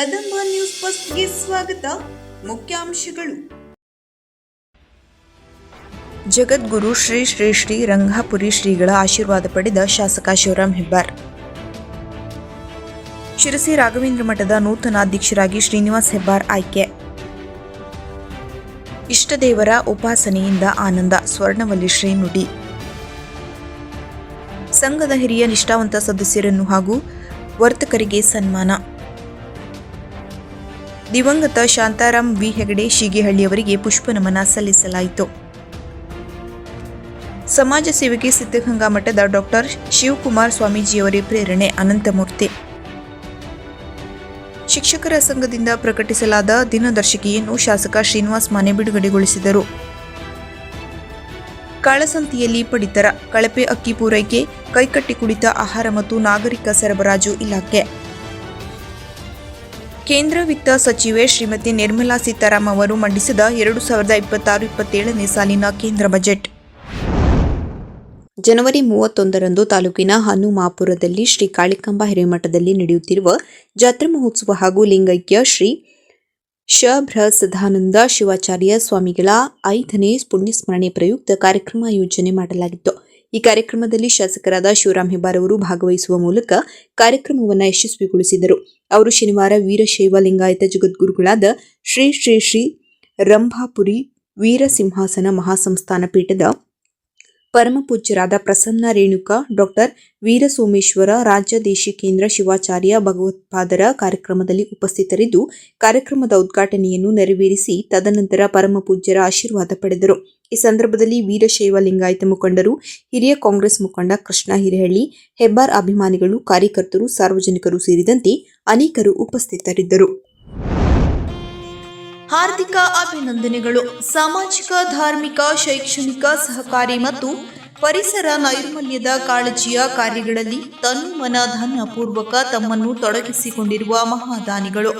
Kadamba news ಫಸ್ಟ್ಗೆ ಸ್ವಾಗತ. ಮುಖ್ಯಾಂಶಗಳು. ಜಗದ್ಗುರು ಶ್ರೀ ಶ್ರೀ ಶ್ರೀ ರಂಗಾಪುರಿ ಶ್ರೀಗಳ ಆಶೀರ್ವಾದ ಪಡೆದ ಶಾಸಕ ಶಿವರಾಮ್ ಹೆಬ್ಬಾರ್. ಶಿರಸಿ ರಾಘವೇಂದ್ರ ಮಠದ ನೂತನ ಅಧ್ಯಕ್ಷರಾಗಿ ಶ್ರೀನಿವಾಸ್ ಹೆಬ್ಬಾರ್ ಆಯ್ಕೆ. ಇಷ್ಟದೇವರ ಉಪಾಸನೆಯಿಂದ ಆನಂದ, ಸ್ವರ್ಣವಲ್ಲಿ ಶ್ರೀ ನುಡಿ. ಸಂಘದ ಹಿರಿಯ ನಿಷ್ಠಾವಂತ ಸದಸ್ಯರನ್ನು ಹಾಗೂ ವರ್ತಕರಿಗೆ ಸನ್ಮಾನ. ದಿವಂಗತ ಶಾಂತಾರಾಮ್ ವಿ ಹೆಗಡೆ ಶೀಗಿಹಳ್ಳಿಯವರಿಗೆ ಪುಷ್ಪ ನಮನ ಸಲ್ಲಿಸಲಾಯಿತು. ಸಮಾಜ ಸೇವೆಗೆ ಸಿದ್ಧಗಂಗಾ ಮಠದ ಡಾಕ್ಟರ್ ಶಿವಕುಮಾರ್ ಸ್ವಾಮೀಜಿಯವರೇ ಪ್ರೇರಣೆ, ಅನಂತಮೂರ್ತಿ. ಶಿಕ್ಷಕರ ಸಂಘದಿಂದ ಪ್ರಕಟಿಸಲಾದ ದಿನದರ್ಶಿಕೆಯನ್ನು ಶಾಸಕ ಶ್ರೀನಿವಾಸ್ ಮಾನೆ ಬಿಡುಗಡೆಗೊಳಿಸಿದರು. ಕಾಳಸಂತೆಯಲ್ಲಿ ಪಡಿತರ, ಕಳಪೆ ಅಕ್ಕಿ ಪೂರೈಕೆ, ಕೈಕಟ್ಟಿ ಕುಳಿತ ಆಹಾರ ಮತ್ತು ನಾಗರಿಕ ಸರಬರಾಜು ಇಲಾಖೆ. ಕೇಂದ್ರ ವಿತ್ತ ಸಚಿವೆ ಶ್ರೀಮತಿ ನಿರ್ಮಲಾ ಸೀತಾರಾಮನ್ ಅವರು ಮಂಡಿಸಿದ 2026-27ನೇ ಸಾಲಿನ ಕೇಂದ್ರ ಬಜೆಟ್. ಜನವರಿ 31ರಂದು ತಾಲೂಕಿನ ಹನುಮಾಪುರದಲ್ಲಿ ಶ್ರೀ ಕಾಳಿಕಾಂಬಾ ಹಿರೇಮಠದಲ್ಲಿ ನಡೆಯುತ್ತಿರುವ ಜಾತ್ರಾ ಮಹೋತ್ಸವ ಹಾಗೂ ಲಿಂಗೈಕ್ಯ ಶ್ರೀ ಶಭ್ರಸದಾನಂದ ಶಿವಾಚಾರ್ಯ ಸ್ವಾಮಿಗಳ 5ನೇ ಪುಣ್ಯಸ್ಮರಣೆ ಪ್ರಯುಕ್ತ ಕಾರ್ಯಕ್ರಮ ಆಯೋಜನೆ ಮಾಡಲಾಗಿತ್ತು. ಈ ಕಾರ್ಯಕ್ರಮದಲ್ಲಿ ಶಾಸಕರಾದ ಶಿವರಾಮ್ ಹೆಬ್ಬಾರ್ ಅವರು ಭಾಗವಹಿಸುವ ಮೂಲಕ ಕಾರ್ಯಕ್ರಮವನ್ನು ಯಶಸ್ವಿಗೊಳಿಸಿದರು. ಅವರು ಶನಿವಾರ ವೀರಶೈವ ಲಿಂಗಾಯತ ಜಗದ್ಗುರುಗಳಾದ ಶ್ರೀ ಶ್ರೀ ಶ್ರೀ ರಂಭಾಪುರಿ ವೀರಸಿಂಹಾಸನ ಮಹಾಸಂಸ್ಥಾನ ಪೀಠದ ಪರಮಪೂಜ್ಯರಾದ ಪ್ರಸನ್ನ ರೇಣುಕಾ ಡಾಕ್ಟರ್ ವೀರಸೋಮೇಶ್ವರ ರಾಜ್ಯಾಧೀಶೇಂದ್ರ ಶಿವಾಚಾರ್ಯ ಭಗವತ್ಪಾದರ ಕಾರ್ಯಕ್ರಮದಲ್ಲಿ ಉಪಸ್ಥಿತರಿದ್ದು ಕಾರ್ಯಕ್ರಮದ ಉದ್ಘಾಟನೆಯನ್ನು ನೆರವೇರಿಸಿ ತದನಂತರ ಪರಮಪೂಜ್ಯರ ಆಶೀರ್ವಾದ ಪಡೆದರು. ಈ ಸಂದರ್ಭದಲ್ಲಿ ವೀರಶೈವ ಲಿಂಗಾಯತ ಮುಖಂಡರು, ಹಿರಿಯ ಕಾಂಗ್ರೆಸ್ ಮುಖಂಡ ಕೃಷ್ಣ ಹಿರೇಹಳ್ಳಿ, ಹೆಬ್ಬಾರ್ ಅಭಿಮಾನಿಗಳು, ಕಾರ್ಯಕರ್ತರು, ಸಾರ್ವಜನಿಕರು ಸೇರಿದಂತೆ ಅನೇಕರು ಉಪಸ್ಥಿತರಿದ್ದರು. ಹಾರ್ದಿಕ ಅಭಿನಂದನೆಗಳು. ಸಾಮಾಜಿಕ, ಧಾರ್ಮಿಕ, ಶೈಕ್ಷಣಿಕ, ಸಹಕಾರಿ ಮತ್ತು ಪರಿಸರ ನೈರ್ಮಲ್ಯದ ಕಾಳಜಿಯ ಕಾರ್ಯಗಳಲ್ಲಿ ತನು ಮನ ಧನ ಪೂರ್ವಕ ತಮ್ಮನ್ನು ತೊಡಗಿಸಿಕೊಂಡಿರುವ ಮಹಾದಾನಿಗಳು,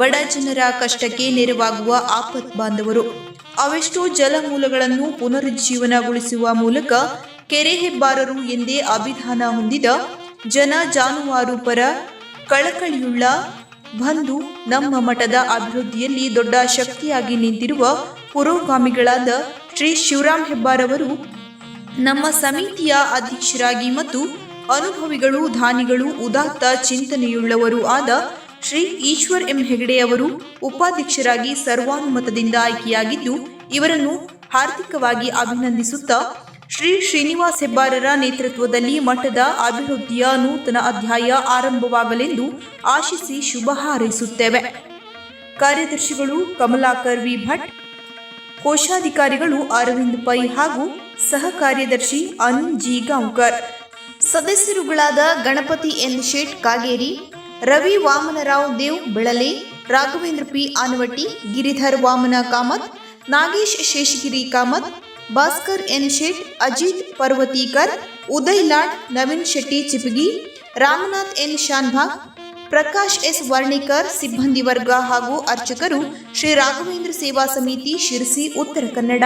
ಬಡ ಜನರ ಕಷ್ಟಕ್ಕೆ ನೆರವಾಗುವ ಆಪತ್ ಬಾಂಧವರು, ಅವೆಷ್ಟೋ ಜಲಮೂಲಗಳನ್ನು ಪುನರುಜ್ಜೀವನಗೊಳಿಸುವ ಮೂಲಕ ಕೆರೆ ಹೆಬ್ಬಾರರು ಎಂದೇ ಅಭಿಧಾನ ಹೊಂದಿದ ಜನ ಜಾನುವಾರು ಪರ ಕಳಕಳಿಯುಳ್ಳ ಬಂದು ನಮ್ಮ ಮಠದ ಅಭಿವೃದ್ಧಿಯಲ್ಲಿ ದೊಡ್ಡ ಶಕ್ತಿಯಾಗಿ ನಿಂತಿರುವ ಪುರೋಗಾಮಿಗಳಾದ ಶ್ರೀ ಶಿವರಾಮ್ ಹೆಬ್ಬಾರ್ ಅವರು ನಮ್ಮ ಸಮಿತಿಯ ಅಧ್ಯಕ್ಷರಾಗಿ ಮತ್ತು ಅನುಭವಿಗಳು, ದಾನಿಗಳು, ಉದಾತ್ತ ಚಿಂತನೆಯುಳ್ಳವರು ಆದ ಶ್ರೀ ಈಶ್ವರ್ ಎಂ ಹೆಗಡೆ ಅವರು ಉಪಾಧ್ಯಕ್ಷರಾಗಿ ಸರ್ವಾನುಮತದಿಂದ ಆಯ್ಕೆಯಾಗಿದ್ದು ಇವರನ್ನು ಹಾರ್ದಿಕವಾಗಿ ಅಭಿನಂದಿಸುತ್ತಾ ಶ್ರೀ ಶ್ರೀನಿವಾಸ್ ಹೆಬ್ಬಾರರ ನೇತೃತ್ವದಲ್ಲಿ ಮಠದ ಅಭಿವೃದ್ಧಿಯ ನೂತನ ಅಧ್ಯಾಯ ಆರಂಭವಾಗಲೆಂದು ಆಶಿಸಿ ಶುಭ ಹಾರೈಸುತ್ತೇವೆ. ಕಾರ್ಯದರ್ಶಿಗಳು ಕಮಲಾಕರ್ ವಿ ಭಟ್, ಕೋಶಾಧಿಕಾರಿಗಳು ಅರವಿಂದ್ ಪೈ ಹಾಗೂ ಸಹ ಕಾರ್ಯದರ್ಶಿ ಅನಿಲ್ ಜಿ ಗಾಂವ್ಕರ್. ಸದಸ್ಯರುಗಳಾದ ಗಣಪತಿ ಎನ್ ಶೇಟ್ ಕಾಗೇರಿ, ರವಿ ವಾಮನರಾವ್ ದೇವ್ ಬೆಳಲೆ, ರಾಘವೇಂದ್ರ ಪಿ ಆನವಟ್ಟಿ, ಗಿರಿಧರ್ ವಾಮನ ಕಾಮತ್, ನಾಗೇಶ್ ಶೇಷಗಿರಿ ಕಾಮತ್, ಭಾಸ್ಕರ್ ಎನ್ ಶೇಟ್, ಅಜಿತ್ ಪರ್ವತೀಕರ್, ಉದಯ್ ಲಾಡ್, ನವೀನ್ ಶೆಟ್ಟಿ ಚಿಪಗಿ, ರಾಮನಾಥ್ ಎನ್ ಶಾನ್ಭಾಗ್, ಪ್ರಕಾಶ್ ಎಸ್ ವರ್ಣಿಕರ್, ಸಿಬ್ಬಂದಿ ವರ್ಗ ಹಾಗೂ ಅರ್ಚಕರು ಶ್ರೀ ರಾಘವೇಂದ್ರ ಸೇವಾ ಸಮಿತಿ ಶಿರಸಿ, ಉತ್ತರ ಕನ್ನಡ.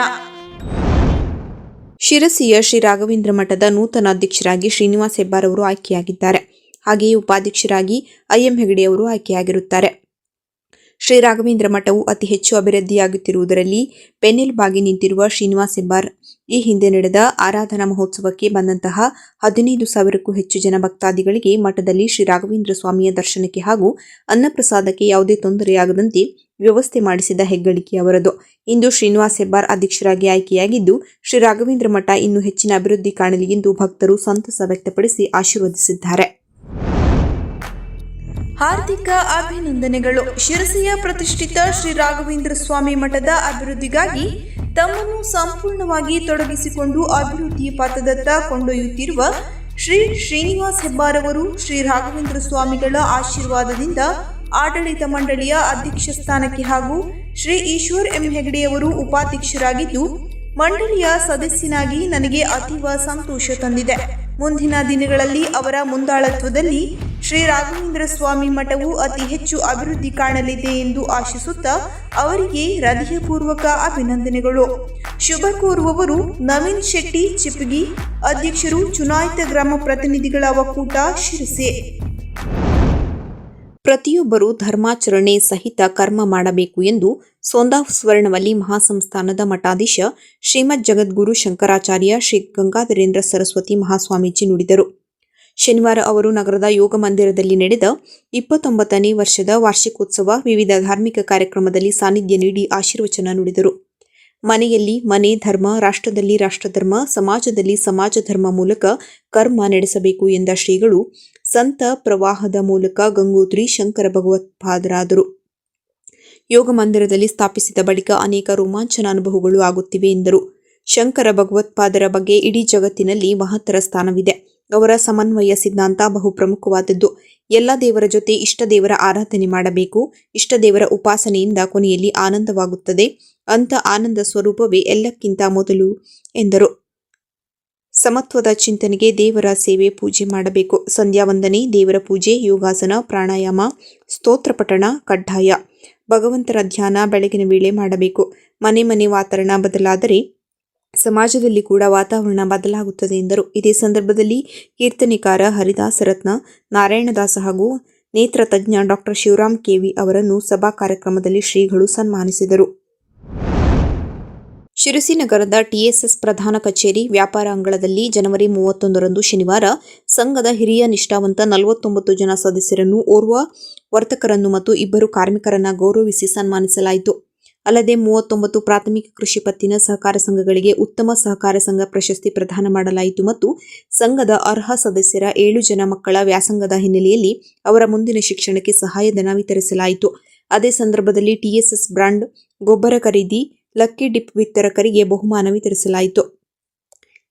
ಶಿರಸಿಯ ಶ್ರೀ ರಾಘವೇಂದ್ರ ಮಠದ ನೂತನ ಅಧ್ಯಕ್ಷರಾಗಿ ಶ್ರೀನಿವಾಸ್ ಹೆಬ್ಬಾರ್ ಅವರು ಆಯ್ಕೆಯಾಗಿದ್ದಾರೆ. ಹಾಗೆಯೇ ಉಪಾಧ್ಯಕ್ಷರಾಗಿ ಐಎಂ ಹೆಗಡೆ ಅವರು ಆಯ್ಕೆಯಾಗಿರುತ್ತಾರೆ. ಶ್ರೀ ರಾಘವೇಂದ್ರ ಮಠವು ಅತಿ ಹೆಚ್ಚು ಅಭಿವೃದ್ಧಿಯಾಗುತ್ತಿರುವುದರಲ್ಲಿ ಬೆನ್ನೆಲುಬಾಗಿ ನಿಂತಿರುವ ಶ್ರೀನಿವಾಸ್ ಹೆಬ್ಬಾರ್ ಈ ಹಿಂದೆ ನಡೆದ ಆರಾಧನಾ ಮಹೋತ್ಸವಕ್ಕೆ ಬಂದಂತಹ 15,000ಕ್ಕೂ ಹೆಚ್ಚು ಜನ ಭಕ್ತಾದಿಗಳಿಗೆ ಮಠದಲ್ಲಿ ಶ್ರೀ ರಾಘವೇಂದ್ರ ಸ್ವಾಮಿಯ ದರ್ಶನಕ್ಕೆ ಹಾಗೂ ಅನ್ನಪ್ರಸಾದಕ್ಕೆ ಯಾವುದೇ ತೊಂದರೆಯಾಗದಂತೆ ವ್ಯವಸ್ಥೆ ಮಾಡಿಸಿದ ಹೆಗ್ಗಳಿಕೆ ಅವರದು. ಇಂದು ಶ್ರೀನಿವಾಸ್ ಹೆಬ್ಬಾರ್ ಅಧ್ಯಕ್ಷರಾಗಿ ಆಯ್ಕೆಯಾಗಿದ್ದು ಶ್ರೀ ರಾಘವೇಂದ್ರ ಮಠ ಇನ್ನೂ ಹೆಚ್ಚಿನ ಅಭಿವೃದ್ಧಿ ಕಾಣಲಿ ಎಂದು ಭಕ್ತರು ಸಂತಸ ವ್ಯಕ್ತಪಡಿಸಿ ಆಶೀರ್ವದಿಸಿದ್ದಾರೆ. ಹಾರ್ದಿಕ ಅಭಿನಂದನೆಗಳು. ಶಿರಸಿಯ ಪ್ರತಿಷ್ಠಿತ ಶ್ರೀ ರಾಘವೇಂದ್ರ ಸ್ವಾಮಿ ಮಠದ ಅಭಿವೃದ್ಧಿಗಾಗಿ ತಮ್ಮನ್ನು ಸಂಪೂರ್ಣವಾಗಿ ತೊಡಗಿಸಿಕೊಂಡು ಅಭಿವೃದ್ಧಿ ಪಥದತ್ತ ಕೊಂಡೊಯ್ಯುತ್ತಿರುವ ಶ್ರೀ ಶ್ರೀನಿವಾಸ್ ಹೆಬ್ಬಾರ್ ಅವರು ಶ್ರೀ ರಾಘವೇಂದ್ರ ಸ್ವಾಮಿಗಳ ಆಶೀರ್ವಾದದಿಂದ ಆಡಳಿತ ಮಂಡಳಿಯ ಅಧ್ಯಕ್ಷ ಸ್ಥಾನಕ್ಕೆ ಹಾಗೂ ಶ್ರೀ ಈಶ್ವರ್ ಎಂ ಹೆಗಡೆಯವರು ಉಪಾಧ್ಯಕ್ಷರಾಗಿದ್ದು ಮಂಡಳಿಯ ಸದಸ್ಯನಾಗಿ ನನಗೆ ಅತೀವ ಸಂತೋಷ ತಂದಿದೆ. ಮುಂದಿನ ದಿನಗಳಲ್ಲಿ ಅವರ ಮುಂದಾಳತ್ವದಲ್ಲಿ ಶ್ರೀ ರಾಘವೇಂದ್ರ ಸ್ವಾಮಿ ಮಠವು ಅತಿ ಹೆಚ್ಚು ಅಭಿವೃದ್ಧಿ ಕಾಣಲಿದೆ ಎಂದು ಆಶಿಸುತ್ತಾ ಅವರಿಗೆ ಹೃದಯಪೂರ್ವಕ ಅಭಿನಂದನೆಗಳು. ಶುಭ ಕೋರುವವರು ನವೀನ್ ಶೆಟ್ಟಿ ಚಿಪಗಿ, ಅಧ್ಯಕ್ಷರು ಚುನಾಯಿತ ಗ್ರಾಮ ಪ್ರತಿನಿಧಿಗಳ ಒಕ್ಕೂಟ ಶಿರಸಿ. ಪ್ರತಿಯೊಬ್ಬರು ಧರ್ಮಾಚರಣೆ ಸಹಿತ ಕರ್ಮ ಮಾಡಬೇಕು ಎಂದು ಸೋಂದಾ ಸ್ವರ್ಣವಲ್ಲಿ ಮಹಾಸಂಸ್ಥಾನದ ಮಠಾಧೀಶ ಶ್ರೀಮದ್ ಜಗದ್ಗುರು ಶಂಕರಾಚಾರ್ಯ ಶ್ರೀ ಗಂಗಾಧರೇಂದ್ರ ಸರಸ್ವತಿ ಮಹಾಸ್ವಾಮೀಜಿ ನುಡಿದರು. ಶನಿವಾರ ಅವರು ನಗರದ ಯೋಗ ಮಂದಿರದಲ್ಲಿ ನಡೆದ 29ನೇ ವರ್ಷದ ವಾರ್ಷಿಕೋತ್ಸವ ವಿವಿಧ ಧಾರ್ಮಿಕ ಕಾರ್ಯಕ್ರಮದಲ್ಲಿ ಸಾನ್ನಿಧ್ಯ ನೀಡಿ ಆಶೀರ್ವಚನ ನುಡಿದರು. ಮನೆಯಲ್ಲಿ ಮನೆ ಧರ್ಮ, ರಾಷ್ಟ್ರದಲ್ಲಿ ರಾಷ್ಟ್ರಧರ್ಮ, ಸಮಾಜದಲ್ಲಿ ಸಮಾಜ ಧರ್ಮ ಮೂಲಕ ಕರ್ಮ ನಡೆಸಬೇಕು ಎಂದ ಶ್ರೀಗಳು ಸಂತ ಪ್ರವಾಹದ ಮೂಲಕ ಗಂಗೋತ್ರಿ ಶಂಕರ ಭಗವತ್ಪಾದರಾದರು. ಯೋಗ ಮಂದಿರದಲ್ಲಿ ಸ್ಥಾಪಿಸಿದ ಬಳಿಕ ಅನೇಕ ರೋಮಾಂಚನ ಅನುಭವಗಳು ಆಗುತ್ತಿವೆ ಎಂದರು. ಶಂಕರ ಭಗವತ್ಪಾದರ ಬಗ್ಗೆ ಇಡೀ ಜಗತ್ತಿನಲ್ಲಿ ಮಹತ್ತರ ಸ್ಥಾನವಿದೆ. ಅವರ ಸಮನ್ವಯ ಸಿದ್ಧಾಂತ ಬಹು ಪ್ರಮುಖವಾದದ್ದು. ಎಲ್ಲ ದೇವರ ಜೊತೆ ಇಷ್ಟ ದೇವರ ಆರಾಧನೆ ಮಾಡಬೇಕು. ಇಷ್ಟ ದೇವರ ಉಪಾಸನೆಯಿಂದ ಕೊನೆಯಲ್ಲಿ ಆನಂದವಾಗುತ್ತದೆ. ಅಂತ ಆನಂದ ಸ್ವರೂಪವೇ ಎಲ್ಲಕ್ಕಿಂತ ಮೊದಲು ಎಂದರು. ಸಮತ್ವದ ಚಿಂತನೆಗೆ ದೇವರ ಸೇವೆ ಪೂಜೆ ಮಾಡಬೇಕು. ಸಂಧ್ಯಾ ವಂದನೆ, ದೇವರ ಪೂಜೆ, ಯೋಗಾಸನ, ಪ್ರಾಣಾಯಾಮ, ಸ್ತೋತ್ರ ಪಠಣ ಕಡ್ಡಾಯ. ಭಗವಂತರ ಧ್ಯಾನ ಬೆಳಗಿನ ವೇಳೆ ಮಾಡಬೇಕು. ಮನೆ ಮನೆ ವಾತಾವರಣ ಬದಲಾದರೆ ಸಮಾಜದಲ್ಲಿ ಕೂಡ ವಾತಾವರಣ ಬದಲಾಗುತ್ತದೆ ಎಂದರು. ಇದೇ ಸಂದರ್ಭದಲ್ಲಿ ಕೀರ್ತನೆಕಾರ ಹರಿದಾಸ ರತ್ನ, ನಾರಾಯಣದಾಸ ಹಾಗೂ ನೇತ್ರ ತಜ್ಞ ಡಾಕ್ಟರ್ ಶಿವರಾಮ್ ಕೆವಿ ಅವರನ್ನು ಸಭಾ ಕಾರ್ಯಕ್ರಮದಲ್ಲಿ ಶ್ರೀಗಳು ಸನ್ಮಾನಿಸಿದರು. ಶಿರಸಿ ನಗರದ ಟಿಎಸ್ಎಸ್ ಪ್ರಧಾನ ಕಚೇರಿ ವ್ಯಾಪಾರ ಅಂಗಳದಲ್ಲಿ ಜನವರಿ 31ರಂದು ಶನಿವಾರ ಸಂಘದ ಹಿರಿಯ ನಿಷ್ಠಾವಂತ 49 ಜನ ಸದಸ್ಯರನ್ನು, ಓರ್ವ ವರ್ತಕರನ್ನು ಮತ್ತು 2 ಕಾರ್ಮಿಕರನ್ನು ಗೌರವಿಸಿ ಸನ್ಮಾನಿಸಲಾಯಿತು. ಅಲ್ಲದೆ 39 ಪ್ರಾಥಮಿಕ ಕೃಷಿ ಪತ್ತಿನ ಸಹಕಾರ ಸಂಘಗಳಿಗೆ ಉತ್ತಮ ಸಹಕಾರ ಸಂಘ ಪ್ರಶಸ್ತಿ ಪ್ರದಾನ ಮಾಡಲಾಯಿತು ಮತ್ತು ಸಂಘದ ಅರ್ಹ ಸದಸ್ಯರ 7 ಜನ ಮಕ್ಕಳ ವ್ಯಾಸಂಗದ ಹಿನ್ನೆಲೆಯಲ್ಲಿ ಅವರ ಮುಂದಿನ ಶಿಕ್ಷಣಕ್ಕೆ ಸಹಾಯಧನ ವಿತರಿಸಲಾಯಿತು. ಅದೇ ಸಂದರ್ಭದಲ್ಲಿ ಟಿಎಸ್ಎಸ್ ಬ್ರಾಂಡ್ ಗೊಬ್ಬರ ಖರೀದಿ, ಲಕ್ಕಿ ಡಿಪ್ ವಿತರಕರಿಗೆ ಬಹುಮಾನ ವಿತರಿಸಲಾಯಿತು.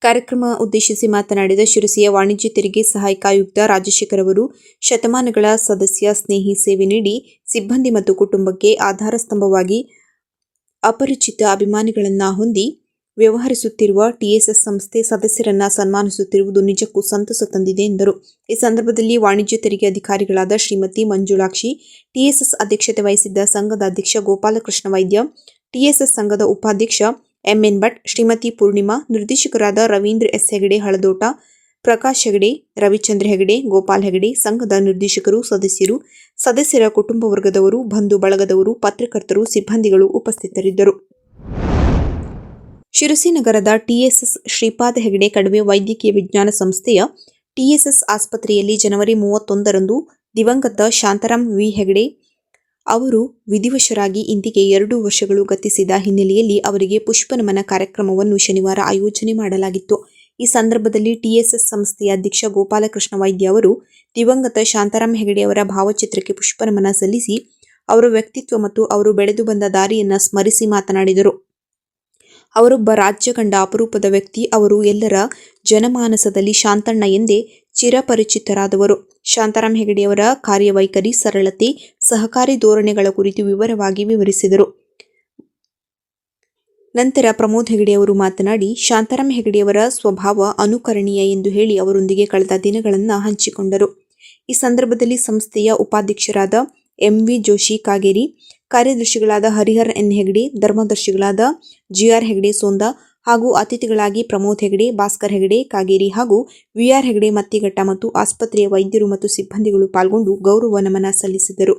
ಕಾರ್ಯಕ್ರಮ ಉದ್ದೇಶಿಸಿ ಮಾತನಾಡಿದ ಶಿರಸಿಯ ವಾಣಿಜ್ಯ ತೆರಿಗೆ ಸಹಾಯಕ ಆಯುಕ್ತ ರಾಜಶೇಖರ್ ಅವರು, ಶತಮಾನಗಳ ಸದಸ್ಯ ಸ್ನೇಹಿ ಸೇವೆ ನೀಡಿ ಸಿಬ್ಬಂದಿ ಮತ್ತು ಕುಟುಂಬಕ್ಕೆ ಆಧಾರ ಸ್ತಂಭವಾಗಿ ಅಪರಿಚಿತ ಅಭಿಮಾನಿಗಳನ್ನ ಹೊಂದಿ ವ್ಯವಹರಿಸುತ್ತಿರುವ ಟಿಎಸ್ಎಸ್ ಸಂಸ್ಥೆ ಸದಸ್ಯರನ್ನ ಸನ್ಮಾನಿಸುತ್ತಿರುವುದು ನಿಜಕ್ಕೂ ಸಂತಸ ತಂದಿದೆ ಎಂದರು. ಈ ಸಂದರ್ಭದಲ್ಲಿ ವಾಣಿಜ್ಯ ತೆರಿಗೆ ಅಧಿಕಾರಿಗಳಾದ ಶ್ರೀಮತಿ ಮಂಜುಳಾಕ್ಷಿ, ಟಿಎಸ್ಎಸ್ ಅಧ್ಯಕ್ಷತೆ ವಹಿಸಿದ್ದ ಸಂಘದ ಅಧ್ಯಕ್ಷ ಗೋಪಾಲಕೃಷ್ಣ ವೈದ್ಯ, ಟಿಎಸ್ಎಸ್ ಸಂಘದ ಉಪಾಧ್ಯಕ್ಷ ಎಂಎನ್ ಭಟ್, ಶ್ರೀಮತಿ ಪೂರ್ಣಿಮಾ, ನಿರ್ದೇಶಕರಾದ ರವೀಂದ್ರ ಎಸ್ ಹೆಗಡೆ ಹಳದೋಟ, ಪ್ರಕಾಶ್ ಹೆಗಡೆ, ರವಿಚಂದ್ರ ಹೆಗಡೆ, ಗೋಪಾಲ್ ಹೆಗಡೆ, ಸಂಘದ ನಿರ್ದೇಶಕರು, ಸದಸ್ಯರು, ಸದಸ್ಯರ ಕುಟುಂಬ ವರ್ಗದವರು, ಬಂಧು ಬಳಗದವರು, ಪತ್ರಕರ್ತರು, ಸಿಬ್ಬಂದಿಗಳು ಉಪಸ್ಥಿತರಿದ್ದರು. ಶಿರಸಿ ನಗರದ ಟಿಎಸ್ಎಸ್ ಶ್ರೀಪಾದ ಹೆಗಡೆ ಕಡವೆ ವೈದ್ಯಕೀಯ ವಿಜ್ಞಾನ ಸಂಸ್ಥೆಯ ಟಿಎಸ್ಎಸ್ ಆಸ್ಪತ್ರೆಯಲ್ಲಿ ಜನವರಿ 31ರಂದು ದಿವಂಗತ ಶಾಂತಾರಾಮ್ ವಿ ಹೆಗಡೆ ಅವರು ವಿಧಿವಶರಾಗಿ ಇಂದಿಗೆ 2 ವರ್ಷಗಳು ಗತಿಸಿದ ಹಿನ್ನೆಲೆಯಲ್ಲಿ ಅವರಿಗೆ ಪುಷ್ಪನಮನ ಕಾರ್ಯಕ್ರಮವನ್ನು ಶನಿವಾರ ಆಯೋಜನೆ ಮಾಡಲಾಗಿತ್ತು. ಈ ಸಂದರ್ಭದಲ್ಲಿ ಟಿಎಸ್ಎಸ್ ಸಂಸ್ಥೆಯ ಅಧ್ಯಕ್ಷ ಗೋಪಾಲಕೃಷ್ಣ ವೈದ್ಯ ಅವರು ದಿವಂಗತ ಶಾಂತಾರಾಮ್ ಹೆಗಡೆ ಅವರ ಭಾವಚಿತ್ರಕ್ಕೆ ಪುಷ್ಪನಮನ ಸಲ್ಲಿಸಿ ಅವರ ವ್ಯಕ್ತಿತ್ವ ಮತ್ತು ಅವರು ಬೆಳೆದು ಬಂದ ದಾರಿಯನ್ನು ಸ್ಮರಿಸಿ ಮಾತನಾಡಿದರು. ಅವರೊಬ್ಬ ರಾಜ್ಯ ಕಂಡ ಅಪರೂಪದ ವ್ಯಕ್ತಿ. ಅವರು ಎಲ್ಲರ ಜನಮಾನಸದಲ್ಲಿ ಶಾಂತಣ್ಣ ಎಂದೇ ಚಿರಪರಿಚಿತರಾದವರು. ಶಾಂತಾರಾಮ್ ಹೆಗಡೆಯವರ ಕಾರ್ಯವೈಖರಿ, ಸರಳತೆ, ಸಹಕಾರಿ ಧೋರಣೆಗಳ ಕುರಿತು ವಿವರವಾಗಿ ವಿವರಿಸಿದರು. ನಂತರ ಪ್ರಮೋದ್ ಹೆಗಡೆಯವರು ಮಾತನಾಡಿ, ಶಾಂತಾರಾಮ್ ಹೆಗಡೆಯವರ ಸ್ವಭಾವ ಅನುಕರಣೀಯ ಎಂದು ಹೇಳಿ ಅವರೊಂದಿಗೆ ಕಳೆದ ದಿನಗಳನ್ನು ಹಂಚಿಕೊಂಡರು. ಈ ಸಂದರ್ಭದಲ್ಲಿ ಸಂಸ್ಥೆಯ ಉಪಾಧ್ಯಕ್ಷರಾದ ಎಂವಿ ಜೋಶಿ ಕಾಗೇರಿ, ಕಾರ್ಯದರ್ಶಿಗಳಾದ ಹರಿಹರ್ ಎನ್ ಹೆಗಡೆ, ಧರ್ಮದರ್ಶಿಗಳಾದ ಜಿಆರ್ ಹೆಗಡೆ ಸೋಂದಾ ಹಾಗೂ ಅತಿಥಿಗಳಾಗಿ ಪ್ರಮೋದ್ ಹೆಗಡೆ, ಭಾಸ್ಕರ್ ಹೆಗಡೆ ಕಾಗೇರಿ ಹಾಗೂ ವಿಆರ್ ಹೆಗಡೆ ಮತ್ತಿಘಟ್ಟ ಮತ್ತು ಆಸ್ಪತ್ರೆಯ ವೈದ್ಯರು ಮತ್ತು ಸಿಬ್ಬಂದಿಗಳು ಪಾಲ್ಗೊಂಡು ಗೌರವ ನಮನ ಸಲ್ಲಿಸಿದರು.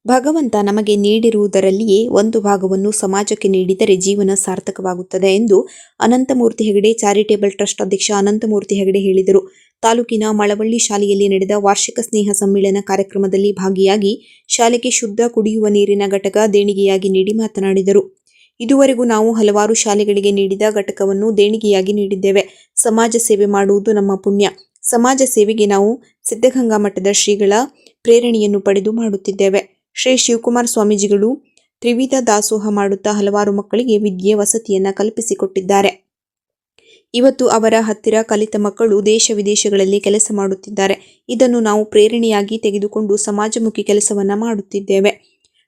ಭಗವಂತ ನಮಗೆ ನೀಡಿರುವುದರಲ್ಲಿಯೇ ಒಂದು ಭಾಗವನ್ನು ಸಮಾಜಕ್ಕೆ ನೀಡಿದರೆ ಜೀವನ ಸಾರ್ಥಕವಾಗುತ್ತದೆ ಎಂದು ಅನಂತಮೂರ್ತಿ ಹೆಗಡೆ ಚಾರಿಟೇಬಲ್ ಟ್ರಸ್ಟ್ ಅಧ್ಯಕ್ಷ ಅನಂತಮೂರ್ತಿ ಹೆಗಡೆ ಹೇಳಿದರು. ತಾಲೂಕಿನ ಮಳವಳ್ಳಿ ಶಾಲೆಯಲ್ಲಿ ನಡೆದ ವಾರ್ಷಿಕ ಸ್ನೇಹ ಸಮ್ಮೇಳನ ಕಾರ್ಯಕ್ರಮದಲ್ಲಿ ಭಾಗಿಯಾಗಿ ಶಾಲೆಗೆ ಶುದ್ಧ ಕುಡಿಯುವ ನೀರಿನ ಘಟಕ ದೇಣಿಗೆಯಾಗಿ ನೀಡಿ ಮಾತನಾಡಿದರು. ಇದುವರೆಗೂ ನಾವು ಹಲವಾರು ಶಾಲೆಗಳಿಗೆ ನೀಡಿದ ಘಟಕವನ್ನು ದೇಣಿಗೆಯಾಗಿ ನೀಡಿದ್ದೇವೆ. ಸಮಾಜ ಸೇವೆ ಮಾಡುವುದು ನಮ್ಮ ಪುಣ್ಯ. ಸಮಾಜ ಸೇವೆಗೆ ನಾವು ಸಿದ್ಧಗಂಗಾ ಮಠದ ಶ್ರೀಗಳ ಪ್ರೇರಣೆಯನ್ನು ಪಡೆದು ಮಾಡುತ್ತಿದ್ದೇವೆ. ಶ್ರೀ ಶಿವಕುಮಾರ ಸ್ವಾಮೀಜಿಗಳು ತ್ರಿವಿಧ ದಾಸೋಹ ಮಾಡುತ್ತಾ ಹಲವಾರು ಮಕ್ಕಳಿಗೆ ವಿದ್ಯೆ, ವಸತಿಯನ್ನು ಕಲ್ಪಿಸಿಕೊಟ್ಟಿದ್ದಾರೆ. ಇವತ್ತು ಅವರ ಹತ್ತಿರ ಕಲಿತ ಮಕ್ಕಳು ದೇಶ ವಿದೇಶಗಳಲ್ಲಿ ಕೆಲಸ ಮಾಡುತ್ತಿದ್ದಾರೆ. ಇದನ್ನು ನಾವು ಪ್ರೇರಣೆಯಾಗಿ ತೆಗೆದುಕೊಂಡು ಸಮಾಜಮುಖಿ ಕೆಲಸವನ್ನ ಮಾಡುತ್ತಿದ್ದೇವೆ.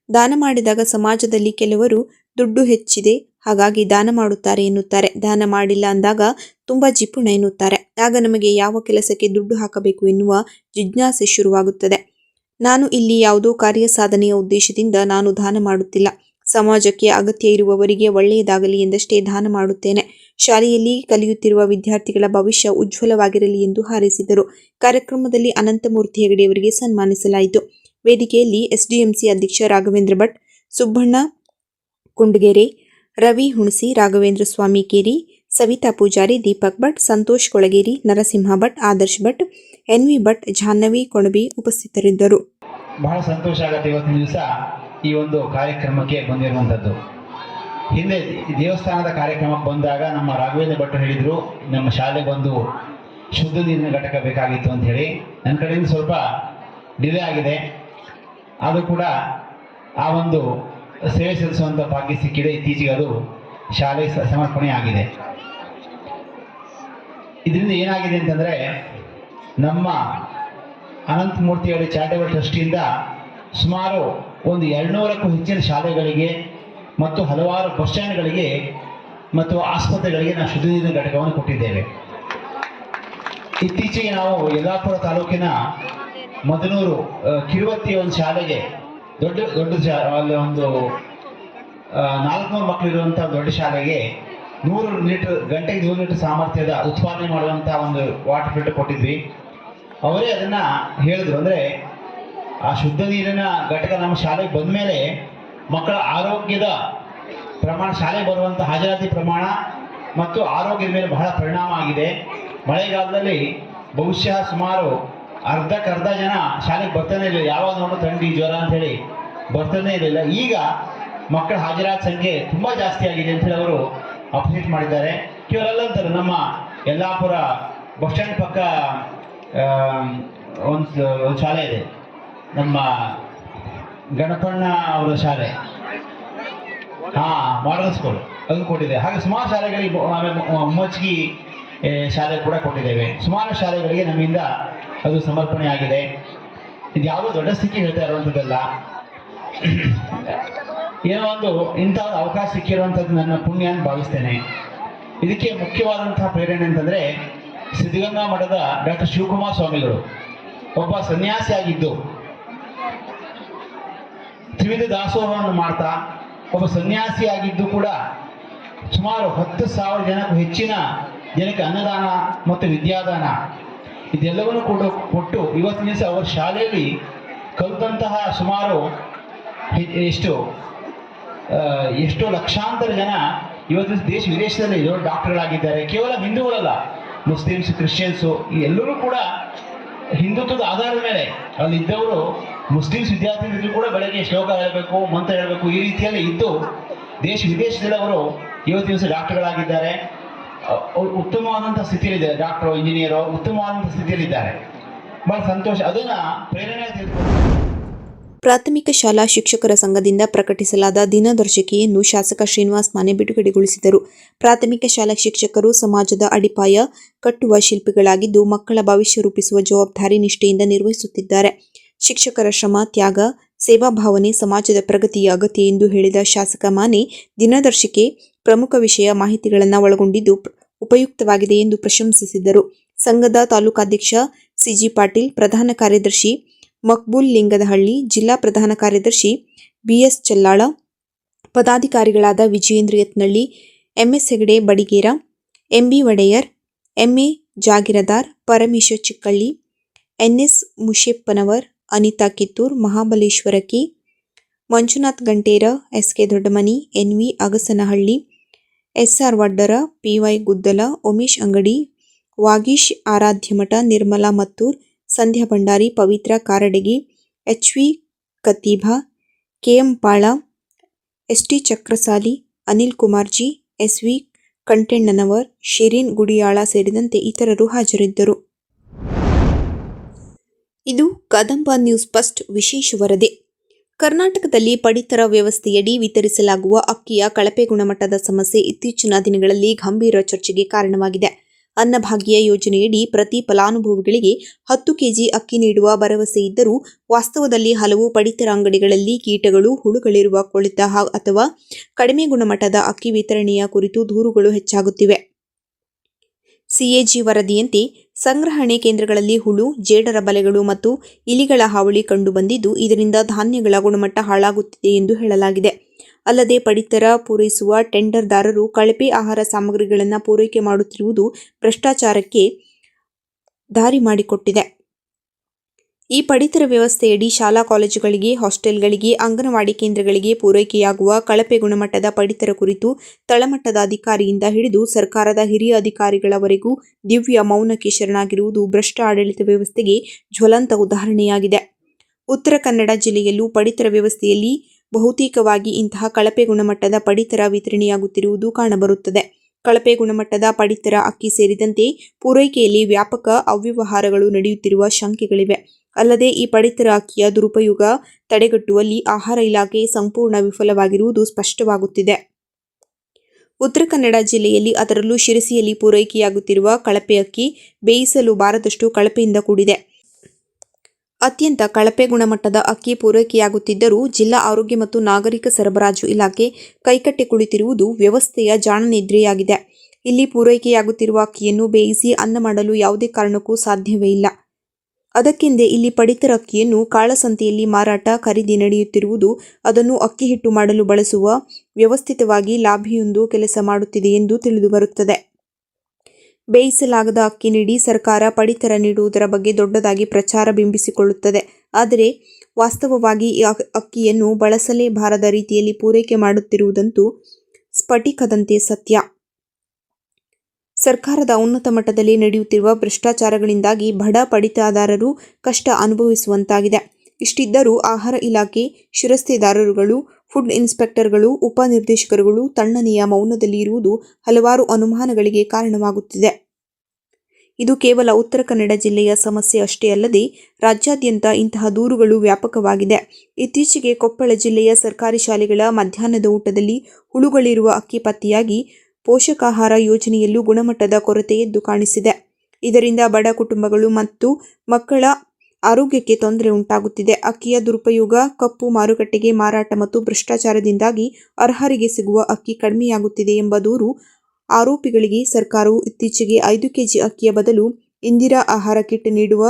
ದಾನ ಮಾಡಿದಾಗ ಸಮಾಜದಲ್ಲಿ ಕೆಲವರು ದುಡ್ಡು ಹೆಚ್ಚಿದೆ ಹಾಗಾಗಿ ದಾನ ಮಾಡುತ್ತಾರೆ ಎನ್ನುತ್ತಾರೆ. ದಾನ ಮಾಡಿಲ್ಲ ಅಂದಾಗ ತುಂಬಾ ಜಿಪುಣ ಎನ್ನುತ್ತಾರೆ. ಆಗ ನಮಗೆ ಯಾವ ಕೆಲಸಕ್ಕೆ ದುಡ್ಡು ಹಾಕಬೇಕು ಎನ್ನುವ ಜಿಜ್ಞಾಸೆ ಶುರುವಾಗುತ್ತದೆ. ನಾನು ಇಲ್ಲಿ ಯಾವುದೋ ಕಾರ್ಯ ಸಾಧನೆಯ ಉದ್ದೇಶದಿಂದ ನಾನು ದಾನ ಮಾಡುತ್ತಿಲ್ಲ. ಸಮಾಜಕ್ಕೆ ಅಗತ್ಯ ಇರುವವರಿಗೆ ಒಳ್ಳೆಯದಾಗಲಿ ಎಂದಷ್ಟೇ ದಾನ ಮಾಡುತ್ತೇನೆ. ಶಾಲೆಯಲ್ಲಿ ಕಲಿಯುತ್ತಿರುವ ವಿದ್ಯಾರ್ಥಿಗಳ ಭವಿಷ್ಯ ಉಜ್ವಲವಾಗಿರಲಿ ಎಂದು ಹಾರೈಸಿದರು. ಕಾರ್ಯಕ್ರಮದಲ್ಲಿ ಅನಂತಮೂರ್ತಿ ಹೆಗಡೆ ಅವರಿಗೆ ಸನ್ಮಾನಿಸಲಾಯಿತು. ವೇದಿಕೆಯಲ್ಲಿ ಎಸ್ಡಿಎಂಸಿ ಅಧ್ಯಕ್ಷ ರಾಘವೇಂದ್ರ ಭಟ್, ಸುಬ್ಬಣ್ಣ ಕುಂಡಗೆರೆ, ರವಿ ಹುಣಸಿ, ರಾಘವೇಂದ್ರ ಸ್ವಾಮಿ ಕೇರಿ, ಸವಿತಾ ಪೂಜಾರಿ, ದೀಪಕ್ ಭಟ್, ಸಂತೋಷ್ ಕೊಳಗೇರಿ, ನರಸಿಂಹ ಭಟ್, ಆದರ್ಶ್ ಭಟ್, ಎನ್ವಿ ಭಟ್, ಜಾಹ್ನವಿ ಕೊಣಬಿ ಉಪಸ್ಥಿತರಿದ್ದರು. ಬಹಳ ಸಂತೋಷ ಆಗುತ್ತೆ ಇವತ್ತಿನ ದಿವಸ ಈ ಒಂದು ಕಾರ್ಯಕ್ರಮಕ್ಕೆ ಬಂದಿರುವಂಥದ್ದು. ಹಿಂದೆ ದೇವಸ್ಥಾನದ ಕಾರ್ಯಕ್ರಮಕ್ಕೆ ಬಂದಾಗ ನಮ್ಮ ರಾಘವೇಂದ್ರ ಭಟ್ರು ಹೇಳಿದರು, ನಮ್ಮ ಶಾಲೆಗೆ ಬಂದು ಶುದ್ಧ ನೀರಿನ ಘಟಕ ಬೇಕಾಗಿತ್ತು ಅಂತ ಹೇಳಿ. ನನ್ನ ಕಡೆಯಿಂದ ಸ್ವಲ್ಪ ಡಿಲೇ ಆಗಿದೆ, ಆದರೂ ಕೂಡ ಆ ಒಂದು ಸೇವೆ ಸಲ್ಲಿಸುವಂಥ ಭಾಗ್ಯ ಸಿಕ್ಕಿದೆ. ಇತ್ತೀಚೆಗೆ ಅದು ಶಾಲೆ ಸಮರ್ಪಣೆ ಆಗಿದೆ. ಇದರಿಂದ ಏನಾಗಿದೆ ಅಂತಂದರೆ, ನಮ್ಮ ಅನಂತಮೂರ್ತಿಯವರ ಚಾರಿಟಬಲ್ ಟ್ರಸ್ಟಿಯಿಂದ ಸುಮಾರು ಒಂದು 200ಕ್ಕೂ ಹೆಚ್ಚಿನ ಶಾಲೆಗಳಿಗೆ ಮತ್ತು ಹಲವಾರು ಬಸ್ ಸ್ಟ್ಯಾಂಡ್ಗಳಿಗೆ ಮತ್ತು ಆಸ್ಪತ್ರೆಗಳಿಗೆ ನಾವು ಶುದ್ಧ ನೀರಿನ ಘಟಕವನ್ನು ಕೊಟ್ಟಿದ್ದೇವೆ. ಇತ್ತೀಚೆಗೆ ನಾವು ಯಲ್ಲಾಪುರ ತಾಲೂಕಿನ ಮದನೂರು ಕಿರುವತ್ತಿ ಒಂದು ಶಾಲೆಗೆ ದೊಡ್ಡ ಅಲ್ಲಿ ಒಂದು 400 ಮಕ್ಕಳಿರುವಂಥ ದೊಡ್ಡ ಶಾಲೆಗೆ 100 ಲೀಟರ್ ಗಂಟೆಗೆ 100 ಲೀಟರ್ ಸಾಮರ್ಥ್ಯದ ಉತ್ಪಾದನೆ ಮಾಡುವಂಥ ಒಂದು ವಾಟರ್ ಫಿಲ್ಟರ್ ಕೊಟ್ಟಿದ್ವಿ. ಅವರೇ ಅದನ್ನು ಹೇಳಿದ್ರು. ಅಂದರೆ ಆ ಶುದ್ಧ ನೀರಿನ ಘಟಕ ನಮ್ಮ ಶಾಲೆಗೆ ಬಂದ ಮೇಲೆ ಮಕ್ಕಳ ಆರೋಗ್ಯದ ಪ್ರಮಾಣ, ಶಾಲೆಗೆ ಬರುವಂಥ ಹಾಜರಾತಿ ಪ್ರಮಾಣ ಮತ್ತು ಆರೋಗ್ಯದ ಮೇಲೆ ಬಹಳ ಪರಿಣಾಮ ಆಗಿದೆ. ಮಳೆಗಾಲದಲ್ಲಿ ಬಹುಶಃ ಸುಮಾರು ಅರ್ಧಕ್ಕರ್ಧ ಜನ ಶಾಲೆಗೆ ಬರ್ತಾನೆ ಇರಲಿಲ್ಲ. ಯಾವಾಗ ನೋಡು ಥಂಡಿ ಜ್ವರ ಅಂಥೇಳಿ ಬರ್ತಾನೆ ಇರಲಿಲ್ಲ. ಈಗ ಮಕ್ಕಳ ಹಾಜರಾತಿ ಸಂಖ್ಯೆ ತುಂಬ ಜಾಸ್ತಿ ಆಗಿದೆ ಅಂತೇಳಿ ಅವರು ಅಪ್ಡೇಟ್ ಮಾಡಿದ್ದಾರೆ. ಕೇವಲ ಅಂತಾರೆ, ನಮ್ಮ ಯಲ್ಲಾಪುರ ಬಸ್ ಸ್ಟ್ಯಾಂಡ್ ಪಕ್ಕ ಒಂದು ಶಾಲೆ ಇದೆ, ನಮ್ಮ ಗಣಪಣ್ಣ ಅವರ ಶಾಲೆ, ಮಾಡರ್ನ್ ಸ್ಕೂಲ್, ಅದನ್ನು ಕೊಟ್ಟಿದೆ. ಹಾಗೆ ಸುಮಾರು ಶಾಲೆಗಳಿಗೆ, ಆಮೇಲೆ ಮಜ್ಗಿ ಶಾಲೆ ಕೂಡ ಕೊಟ್ಟಿದ್ದೇವೆ. ಸುಮಾರು ಶಾಲೆಗಳಿಗೆ ನಮ್ಮಿಂದ ಅದು ಸಮರ್ಪಣೆ ಆಗಿದೆ. ಇದು ಯಾವುದೋ ದೊಡ್ಡ ಸ್ಥಿತಿ ಹೇಳ್ತಾ ಇರುವಂಥದ್ದಲ್ಲ, ಏನೋ ಒಂದು ಇಂಥ ಒಂದು ಅವಕಾಶ ಸಿಕ್ಕಿರುವಂಥದ್ದು ನನ್ನ ಪುಣ್ಯ ಅಂತ ಭಾವಿಸ್ತೇನೆ. ಇದಕ್ಕೆ ಮುಖ್ಯವಾದಂತಹ ಪ್ರೇರಣೆ ಅಂತಂದರೆ, ಸಿದ್ಧಗಂಗಾ ಮಠದ ಡಾಕ್ಟರ್ ಶಿವಕುಮಾರ ಸ್ವಾಮಿಗಳು ಒಬ್ಬ ಸನ್ಯಾಸಿಯಾಗಿದ್ದು ತ್ರಿವಿಧ ದಾಸೋಹವನ್ನು ಮಾಡ್ತಾ, ಒಬ್ಬ ಸನ್ಯಾಸಿಯಾಗಿದ್ದು ಕೂಡ ಸುಮಾರು 10,000 ಜನಕ್ಕೂ ಹೆಚ್ಚಿನ ಜನಕ್ಕೆ ಅನ್ನದಾನ ಮತ್ತು ವಿದ್ಯಾದಾನ ಇದೆಲ್ಲವನ್ನೂ ಕೂಡ ಕೊಟ್ಟು ಇವತ್ತಿನ ದಿವಸ ಅವರ ಶಾಲೆಯಲ್ಲಿ ಕಲಿತಂತಹ ಸುಮಾರು ಎಷ್ಟೋ ಲಕ್ಷಾಂತರ ಜನ ಇವತ್ತಿನ ದೇಶ ವಿದೇಶದಲ್ಲಿ ಡಾಕ್ಟರ್ಗಳಾಗಿದ್ದಾರೆ. ಕೇವಲ ಹಿಂದೂಗಳಲ್ಲ, ಮುಸ್ಲಿಮ್ಸ್, ಕ್ರಿಶ್ಚಿಯನ್ಸು ಎಲ್ಲರೂ ಕೂಡ ಹಿಂದುತ್ವದ ಆಧಾರದ ಮೇಲೆ ಅಲ್ಲಿದ್ದವರು. ಮುಸ್ಲಿಮ್ಸ್ ವಿದ್ಯಾರ್ಥಿಗಳು ಕೂಡ ಬೆಳಗ್ಗೆ ಶ್ಲೋಕ ಹೇಳಬೇಕು, ಮಂತ್ರ ಹೇಳಬೇಕು, ಈ ರೀತಿಯಲ್ಲಿ ಇದ್ದು ದೇಶ ವಿದೇಶದಲ್ಲಿ ಅವರು ಇವತ್ತಿನ ದಿವಸ ಡಾಕ್ಟರ್ಗಳಾಗಿದ್ದಾರೆ. ಉತ್ತಮವಾದಂಥ ಸ್ಥಿತಿಯಲ್ಲಿದ್ದಾರೆ. ಡಾಕ್ಟರು, ಇಂಜಿನಿಯರು ಉತ್ತಮವಾದಂಥ ಸ್ಥಿತಿಯಲ್ಲಿದ್ದಾರೆ. ಬಹಳ ಸಂತೋಷ. ಅದನ್ನು ಪ್ರೇರಣೆ ತೆಗೆದುಕೊಂಡು ಪ್ರಾಥಮಿಕ ಶಾಲಾ ಶಿಕ್ಷಕರ ಸಂಘದಿಂದ ಪ್ರಕಟಿಸಲಾದ ದಿನದರ್ಶಿಕೆಯನ್ನು ಶಾಸಕ ಶ್ರೀನಿವಾಸ್ ಮಾನೆ ಬಿಡುಗಡೆಗೊಳಿಸಿದರು. ಪ್ರಾಥಮಿಕ ಶಾಲಾ ಶಿಕ್ಷಕರು ಸಮಾಜದ ಅಡಿಪಾಯ ಕಟ್ಟುವ ಶಿಲ್ಪಿಗಳಾಗಿದ್ದು, ಮಕ್ಕಳ ಭವಿಷ್ಯ ರೂಪಿಸುವ ಜವಾಬ್ದಾರಿ ನಿಷ್ಠೆಯಿಂದ ನಿರ್ವಹಿಸುತ್ತಿದ್ದಾರೆ. ಶಿಕ್ಷಕರ ಶ್ರಮ, ತ್ಯಾಗ, ಸೇವಾ ಭಾವನೆ ಸಮಾಜದ ಪ್ರಗತಿಯ ಅಗತ್ಯ ಎಂದು ಹೇಳಿದ ಶಾಸಕ ಮಾನೆ, ದಿನದರ್ಶಿಕೆ ಪ್ರಮುಖ ವಿಷಯ ಮಾಹಿತಿಗಳನ್ನು ಒಳಗೊಂಡಿದ್ದು ಉಪಯುಕ್ತವಾಗಿದೆ ಎಂದು ಪ್ರಶಂಸಿಸಿದರು. ಸಂಘದ ತಾಲೂಕಾಧ್ಯಕ್ಷ ಸಿಜಿ ಪಾಟೀಲ್, ಪ್ರಧಾನ ಕಾರ್ಯದರ್ಶಿ ಮಕ್ಬೂಲ್ ಲಿಂಗದಹಳ್ಳಿ, ಜಿಲ್ಲಾ ಪ್ರಧಾನ ಕಾರ್ಯದರ್ಶಿ ಬಿಎಸ್ ಚೆಲ್ಲಾಳ, ಪದಾಧಿಕಾರಿಗಳಾದ Vijayendra Yatnalli, M S Hegde Badigera, M B Odeyar, M A Jagirdar, Paramesh Chikkalli, N S Mushappanavar, Anita Kittur, Mahabaleshwar K, Manjunath Gantera, S K Doddamani, N V Agasanahalli, S R Vaddar, P Y Guddala, Umesh Angadi, Vageesh Aradhyamath, Nirmala Mattur, Sandhya Bhandari, Pavitra Karadagi, H V Kathibha, K M Pala, S T Chakrasali, Anil Kumarji, S V Kantennanavar, Shirin Gudiyala ಸೇರಿದಂತೆ ಇತರರು ಹಾಜರಿದ್ದರು. ಇದು ಕದಂಬ ನ್ಯೂಸ್ ಫಸ್ಟ್ ವಿಶೇಷ ವರದಿ. ಕರ್ನಾಟಕದಲ್ಲಿ ಪಡಿತರ ವ್ಯವಸ್ಥೆಯಡಿ ವಿತರಿಸಲಾಗುವ ಅಕ್ಕಿಯ ಕಳಪೆ ಗುಣಮಟ್ಟದ ಸಮಸ್ಯೆ ಇತ್ತೀಚಿನ ದಿನಗಳಲ್ಲಿ ಗಂಭೀರ ಚರ್ಚೆಗೆ ಕಾರಣವಾಗಿದೆ. ಅನ್ನಭಾಗ್ಯ ಯೋಜನೆಯಡಿ ಪ್ರತಿ ಫಲಾನುಭವಿಗಳಿಗೆ 10 ಕೆಜಿ ಅಕ್ಕಿ ನೀಡುವ ಭರವಸೆ ಇದ್ದರೂ ವಾಸ್ತವದಲ್ಲಿ ಹಲವು ಪಡಿತರ ಅಂಗಡಿಗಳಲ್ಲಿ ಕೀಟಗಳು, ಹುಳುಗಳಿರುವ ಕೊಳೆತ ಅಥವಾ ಕಡಿಮೆ ಗುಣಮಟ್ಟದ ಅಕ್ಕಿ ವಿತರಣೆಯ ಕುರಿತು ದೂರುಗಳು ಹೆಚ್ಚಾಗುತ್ತಿವೆ. ಸಿಎಜಿ ವರದಿಯಂತೆ ಸಂಗ್ರಹಣೆ ಕೇಂದ್ರಗಳಲ್ಲಿ ಹುಳು, ಜೇಡರ ಬಲೆಗಳು ಮತ್ತು ಇಲಿಗಳ ಹಾವಳಿ ಕಂಡುಬಂದಿದ್ದು, ಇದರಿಂದ ಧಾನ್ಯಗಳ ಗುಣಮಟ್ಟ ಹಾಳಾಗುತ್ತಿದೆ ಎಂದು ಹೇಳಲಾಗಿದೆ. ಅಲ್ಲದೆ ಪಡಿತರ ಪೂರೈಸುವ ಟೆಂಡರ್ದಾರರು ಕಳಪೆ ಆಹಾರ ಸಾಮಗ್ರಿಗಳನ್ನು ಪೂರೈಕೆ ಮಾಡುತ್ತಿರುವುದು ಭ್ರಷ್ಟಾಚಾರಕ್ಕೆ ದಾರಿ ಮಾಡಿಕೊಟ್ಟಿದೆ. ಈ ಪಡಿತರ ವ್ಯವಸ್ಥೆಯಡಿ ಶಾಲಾ ಕಾಲೇಜುಗಳಿಗೆ, ಹಾಸ್ಟೆಲ್ಗಳಿಗೆ, ಅಂಗನವಾಡಿ ಕೇಂದ್ರಗಳಿಗೆ ಪೂರೈಕೆಯಾಗುವ ಕಳಪೆ ಗುಣಮಟ್ಟದ ಪಡಿತರ ಕುರಿತು ತಳಮಟ್ಟದ ಅಧಿಕಾರಿಯಿಂದ ಹಿಡಿದು ಸರ್ಕಾರದ ಹಿರಿಯ ಅಧಿಕಾರಿಗಳವರೆಗೂ ದಿವ್ಯ ಮೌನಕ್ಕೆ ಶರಣಾಗಿರುವುದು ಭ್ರಷ್ಟ ಆಡಳಿತ ವ್ಯವಸ್ಥೆಗೆ ಜ್ವಲಂತ ಉದಾಹರಣೆಯಾಗಿದೆ. ಉತ್ತರ ಕನ್ನಡ ಜಿಲ್ಲೆಯಲ್ಲೂ ಪಡಿತರ ವ್ಯವಸ್ಥೆಯಲ್ಲಿ ಬಹುತೇಕವಾಗಿ ಇಂತಹ ಕಳಪೆ ಗುಣಮಟ್ಟದ ಪಡಿತರ ವಿತರಣೆಯಾಗುತ್ತಿರುವುದು ಕಾಣಬರುತ್ತದೆ. ಕಳಪೆ ಗುಣಮಟ್ಟದ ಪಡಿತರ ಅಕ್ಕಿ ಸೇರಿದಂತೆ ಪೂರೈಕೆಯಲ್ಲಿ ವ್ಯಾಪಕ ಅವ್ಯವಹಾರಗಳು ನಡೆಯುತ್ತಿರುವ ಶಂಕೆಗಳಿವೆ. ಅಲ್ಲದೆ ಈ ಪಡಿತರ ಅಕ್ಕಿಯ ದುರುಪಯೋಗ ತಡೆಗಟ್ಟುವಲ್ಲಿ ಆಹಾರ ಇಲಾಖೆ ಸಂಪೂರ್ಣ ವಿಫಲವಾಗಿರುವುದು ಸ್ಪಷ್ಟವಾಗುತ್ತಿದೆ. ಉತ್ತರ ಕನ್ನಡ ಜಿಲ್ಲೆಯಲ್ಲಿ ಅದರಲ್ಲೂ ಶಿರಸಿಯಲ್ಲಿ ಪೂರೈಕೆಯಾಗುತ್ತಿರುವ ಕಳಪೆ ಅಕ್ಕಿ ಬೇಯಿಸಲು ಬಾರದಷ್ಟು ಕಳಪೆಯಿಂದ ಕೂಡಿದೆ. ಅತ್ಯಂತ ಕಳಪೆ ಗುಣಮಟ್ಟದ ಅಕ್ಕಿ ಪೂರೈಕೆಯಾಗುತ್ತಿದ್ದರೂ ಜಿಲ್ಲಾ ಆರೋಗ್ಯ ಮತ್ತು ನಾಗರಿಕ ಸರಬರಾಜು ಇಲಾಖೆ ಕೈಕಟ್ಟಿ ಕುಳಿತಿರುವುದು ವ್ಯವಸ್ಥೆಯ ಜಾಣನಿದ್ರೆಯಾಗಿದೆ. ಇಲ್ಲಿ ಪೂರೈಕೆಯಾಗುತ್ತಿರುವ ಅಕ್ಕಿಯನ್ನು ಬೇಯಿಸಿ ಅನ್ನ ಮಾಡಲು ಯಾವುದೇ ಕಾರಣಕ್ಕೂ ಸಾಧ್ಯವೇ ಇಲ್ಲ. ಅದಕ್ಕೆಂದೇ ಇಲ್ಲಿ ಪಡಿತರ ಅಕ್ಕಿಯನ್ನು ಕಾಳಸಂತೆಯಲ್ಲಿ ಮಾರಾಟ, ಖರೀದಿ ನಡೆಯುತ್ತಿರುವುದು ಅದನ್ನು ಅಕ್ಕಿ ಹಿಟ್ಟು ಮಾಡಲು ಬಳಸುವ ವ್ಯವಸ್ಥಿತವಾಗಿ ಲಾಬಿಯೊಂದು ಕೆಲಸ ಮಾಡುತ್ತಿದೆ ಎಂದು ತಿಳಿದುಬರುತ್ತದೆ. ಬೇಯಿಸಲಾಗದ ಅಕ್ಕಿ ನೀಡಿ ಸರ್ಕಾರ ಪಡಿತರ ನೀಡುವುದರ ಬಗ್ಗೆ ದೊಡ್ಡದಾಗಿ ಪ್ರಚಾರ ಬಿಂಬಿಸಿಕೊಳ್ಳುತ್ತದೆ. ಆದರೆ ವಾಸ್ತವವಾಗಿ ಈ ಅಕ್ಕಿಯನ್ನು ಬಳಸಲೇಬಾರದ ರೀತಿಯಲ್ಲಿ ಪೂರೈಕೆ ಮಾಡುತ್ತಿರುವುದಂತೂ ಸ್ಫಟಿಕದಂತೆ ಸತ್ಯ. ಸರ್ಕಾರದ ಉನ್ನತ ಮಟ್ಟದಲ್ಲಿ ನಡೆಯುತ್ತಿರುವ ಭ್ರಷ್ಟಾಚಾರಗಳಿಂದಾಗಿ ಬಡ ಪಡಿತರದಾರರು ಕಷ್ಟ ಅನುಭವಿಸುವಂತಾಗಿದೆ. ಇಷ್ಟಿದ್ದರೂ ಆಹಾರ ಇಲಾಖೆ ಶಿರಸ್ತೆದಾರರುಗಳು, ಫುಡ್ ಇನ್ಸ್ಪೆಕ್ಟರ್ಗಳು, ಉಪನಿರ್ದೇಶಕರುಗಳು ತಣ್ಣನೆಯ ಮೌನದಲ್ಲಿ ಇರುವುದು ಹಲವಾರು ಅನುಮಾನಗಳಿಗೆ ಕಾರಣವಾಗುತ್ತಿದೆ. ಇದು ಕೇವಲ ಉತ್ತರ ಕನ್ನಡ ಜಿಲ್ಲೆಯ ಸಮಸ್ಯೆ ಅಷ್ಟೇ ಅಲ್ಲದೆ ರಾಜ್ಯಾದ್ಯಂತ ಇಂತಹ ದೂರುಗಳು ವ್ಯಾಪಕವಾಗಿದೆ. ಇತ್ತೀಚೆಗೆ ಕೊಪ್ಪಳ ಜಿಲ್ಲೆಯ ಸರ್ಕಾರಿ ಶಾಲೆಗಳ ಮಧ್ಯಾಹ್ನದ ಊಟದಲ್ಲಿ ಹುಳುಗಳಿರುವ ಅಕ್ಕಿ ಪತ್ತೆಯಾಗಿ ಪೋಷಕಾಹಾರ ಯೋಜನೆಯಲ್ಲೂ ಗುಣಮಟ್ಟದ ಕೊರತೆ ಎದ್ದು ಕಾಣಿಸಿದೆ. ಇದರಿಂದ ಬಡ ಕುಟುಂಬಗಳು ಮತ್ತು ಮಕ್ಕಳ ಆರೋಗ್ಯಕ್ಕೆ ತೊಂದರೆ ಉಂಟಾಗುತ್ತಿದೆ. ಅಕ್ಕಿಯ ದುರುಪಯೋಗ, ಕಪ್ಪು ಮಾರುಕಟ್ಟೆಗೆ ಮಾರಾಟ ಮತ್ತು ಭ್ರಷ್ಟಾಚಾರದಿಂದಾಗಿ ಅರ್ಹರಿಗೆ ಸಿಗುವ ಅಕ್ಕಿ ಕಡಿಮೆಯಾಗುತ್ತಿದೆ ಎಂಬ ದೂರು ಆರೋಪಿಗಳಿಗೆ ಸರ್ಕಾರವು ಇತ್ತೀಚೆಗೆ 5 ಕೆಜಿ ಅಕ್ಕಿಯ ಬದಲು ಇಂದಿರಾ ಆಹಾರ ಕಿಟ್ ನೀಡುವ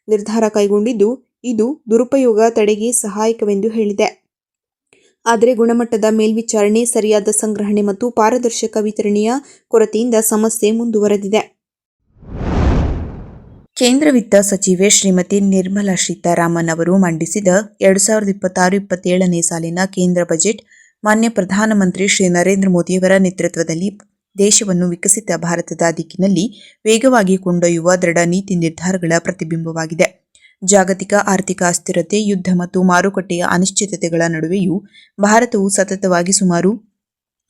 ನಿರ್ಧಾರ ಕೈಗೊಂಡಿದ್ದು, ಇದು ದುರುಪಯೋಗ ತಡೆಗೆ ಸಹಾಯಕವೆಂದು ಹೇಳಿದೆ. ಆದರೆ ಗುಣಮಟ್ಟದ ಮೇಲ್ವಿಚಾರಣೆ, ಸರಿಯಾದ ಸಂಗ್ರಹಣೆ ಮತ್ತು ಪಾರದರ್ಶಕ ವಿತರಣೆಯ ಕೊರತೆಯಿಂದ ಸಮಸ್ಯೆ ಮುಂದುವರೆದಿದೆ. ಕೇಂದ್ರ ವಿತ್ತ ಸಚಿವೆ ಶ್ರೀಮತಿ ನಿರ್ಮಲಾ ಸೀತಾರಾಮನ್ ಅವರು ಮಂಡಿಸಿದ 2026-27ನೇ ಸಾಲಿನ ಕೇಂದ್ರ ಬಜೆಟ್ ಮಾನ್ಯ ಪ್ರಧಾನಮಂತ್ರಿ ಶ್ರೀ ನರೇಂದ್ರ ಮೋದಿಯವರ ನೇತೃತ್ವದಲ್ಲಿ ದೇಶವನ್ನು ವಿಕಸಿತ ಭಾರತದ ದಿಕ್ಕಿನಲ್ಲಿ ವೇಗವಾಗಿ ಕೊಂಡೊಯ್ಯುವ ದೃಢ ನೀತಿ ನಿರ್ಧಾರಗಳ ಪ್ರತಿಬಿಂಬವಾಗಿದೆ. ಜಾಗತಿಕ ಆರ್ಥಿಕ ಅಸ್ಥಿರತೆ, ಯುದ್ಧ ಮತ್ತು ಮಾರುಕಟ್ಟೆಯ ಅನಿಶ್ಚಿತತೆಗಳ ನಡುವೆಯೂ ಭಾರತವು ಸತತವಾಗಿ ಸುಮಾರು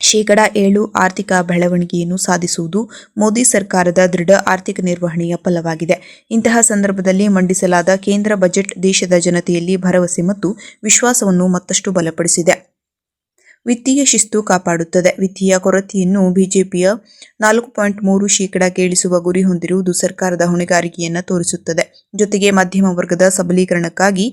7% ಆರ್ಥಿಕ ಬೆಳವಣಿಗೆಯನ್ನು ಸಾಧಿಸುವುದು ಮೋದಿ ಸರ್ಕಾರದ ದೃಢ ಆರ್ಥಿಕ ನಿರ್ವಹಣೆಯ ಫಲವಾಗಿದೆ. ಇಂತಹ ಸಂದರ್ಭದಲ್ಲಿ ಮಂಡಿಸಲಾದ ಕೇಂದ್ರ ಬಜೆಟ್ ದೇಶದ ಜನತೆಯಲ್ಲಿ ಭರವಸೆ ಮತ್ತು ವಿಶ್ವಾಸವನ್ನು ಮತ್ತಷ್ಟು ಬಲಪಡಿಸಿದೆ. ವಿತ್ತೀಯ ಶಿಸ್ತು ಕಾಪಾಡುತ್ತದೆ. ವಿತ್ತೀಯ ಕೊರತೆಯನ್ನು ಬಿಜೆಪಿಯ 4.3% ಇಳಿಸುವ ಗುರಿ ಹೊಂದಿರುವುದು ಸರ್ಕಾರದ ಹೊಣೆಗಾರಿಕೆಯನ್ನು ತೋರಿಸುತ್ತದೆ. ಜೊತೆಗೆ ಮಧ್ಯಮ ವರ್ಗದ ಸಬಲೀಕರಣಕ್ಕಾಗಿ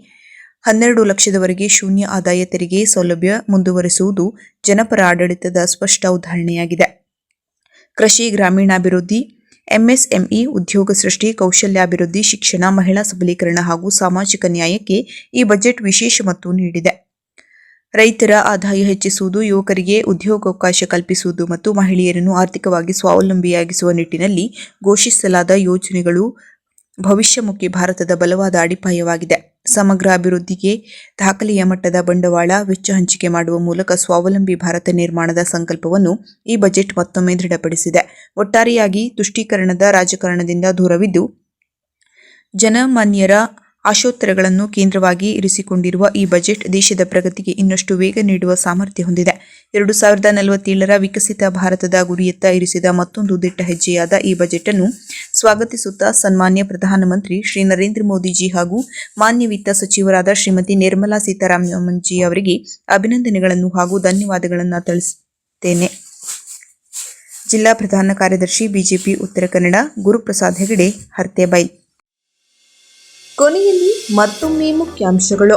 12 ಲಕ್ಷದವರೆಗೆ ಶೂನ್ಯ ಆದಾಯ ತೆರಿಗೆ ಸೌಲಭ್ಯ ಮುಂದುವರಿಸುವುದು ಜನಪರ ಆಡಳಿತದ ಸ್ಪಷ್ಟ ಉದಾಹರಣೆಯಾಗಿದೆ. ಕೃಷಿ, ಗ್ರಾಮೀಣಾಭಿವೃದ್ಧಿ, ಎಂಎಸ್ಎಂಇ, ಉದ್ಯೋಗ ಸೃಷ್ಟಿ, ಕೌಶಲ್ಯಾಭಿವೃದ್ಧಿ, ಶಿಕ್ಷಣ, ಮಹಿಳಾ ಸಬಲೀಕರಣ ಹಾಗೂ ಸಾಮಾಜಿಕ ನ್ಯಾಯಕ್ಕೆ ಈ ಬಜೆಟ್ ವಿಶೇಷ ಒತ್ತು ನೀಡಿದೆ. ರೈತರ ಆದಾಯ ಹೆಚ್ಚಿಸುವುದು, ಯುವಕರಿಗೆ ಉದ್ಯೋಗಾವಕಾಶ ಕಲ್ಪಿಸುವುದು ಮತ್ತು ಮಹಿಳೆಯರನ್ನು ಆರ್ಥಿಕವಾಗಿ ಸ್ವಾವಲಂಬಿಯಾಗಿಸುವ ನಿಟ್ಟಿನಲ್ಲಿ ಘೋಷಿಸಲಾದ ಯೋಜನೆಗಳು ಭವಿಷ್ಯಮುಖಿ ಭಾರತದ ಬಲವಾದ ಅಡಿಪಾಯವಾಗಿದೆ. ಸಮಗ್ರ ಅಭಿವೃದ್ಧಿಗೆ ದಾಖಲೆಯ ಮಟ್ಟದ ಬಂಡವಾಳ ವೆಚ್ಚ ಹಂಚಿಕೆ ಮಾಡುವ ಮೂಲಕ ಸ್ವಾವಲಂಬಿ ಭಾರತ ನಿರ್ಮಾಣದ ಸಂಕಲ್ಪವನ್ನು ಈ ಬಜೆಟ್ ಮತ್ತೊಮ್ಮೆ ದೃಢಪಡಿಸಿದೆ. ಒಟ್ಟಾರೆಯಾಗಿ ತುಷ್ಟೀಕರಣದ ರಾಜಕಾರಣದಿಂದ ದೂರವಿದ್ದು ಜನಮಾನ್ಯರ ಆಶೋತ್ತರಗಳನ್ನು ಕೇಂದ್ರವಾಗಿ ಇರಿಸಿಕೊಂಡಿರುವ ಈ ಬಜೆಟ್ ದೇಶದ ಪ್ರಗತಿಗೆ ಇನ್ನಷ್ಟು ವೇಗ ನೀಡುವ ಸಾಮರ್ಥ್ಯ ಹೊಂದಿದೆ. 2047ರ ವಿಕಸಿತ ಭಾರತದ ಗುರಿಯತ್ತ ಇರಿಸಿದ ಮತ್ತೊಂದು ದಿಟ್ಟ ಹೆಜ್ಜೆಯಾದ ಈ ಬಜೆಟ್ ಅನ್ನು ಸ್ವಾಗತಿಸುತ್ತಾ ಸನ್ಮಾನ್ಯ ಪ್ರಧಾನಮಂತ್ರಿ ಶ್ರೀ ನರೇಂದ್ರ ಮೋದಿಜಿ ಹಾಗೂ ಮಾನ್ಯ ವಿತ್ತ ಸಚಿವರಾದ ಶ್ರೀಮತಿ ನಿರ್ಮಲಾ ಸೀತಾರಾಮನ್ಜಿ ಅವರಿಗೆ ಅಭಿನಂದನೆಗಳನ್ನು ಹಾಗೂ ಧನ್ಯವಾದಗಳನ್ನು ತಿಳಿಸುತ್ತೇನೆ. ಜಿಲ್ಲಾ ಪ್ರಧಾನ ಕಾರ್ಯದರ್ಶಿ ಬಿಜೆಪಿ ಉತ್ತರ ಕನ್ನಡ ಗುರುಪ್ರಸಾದ್ ಹೆಗಡೆ, ಹರ್ತೆಬೈಲ್. ಕೊನೆಯಲ್ಲಿ ಮತ್ತೊಮ್ಮೆ ಮುಖ್ಯಾಂಶಗಳು.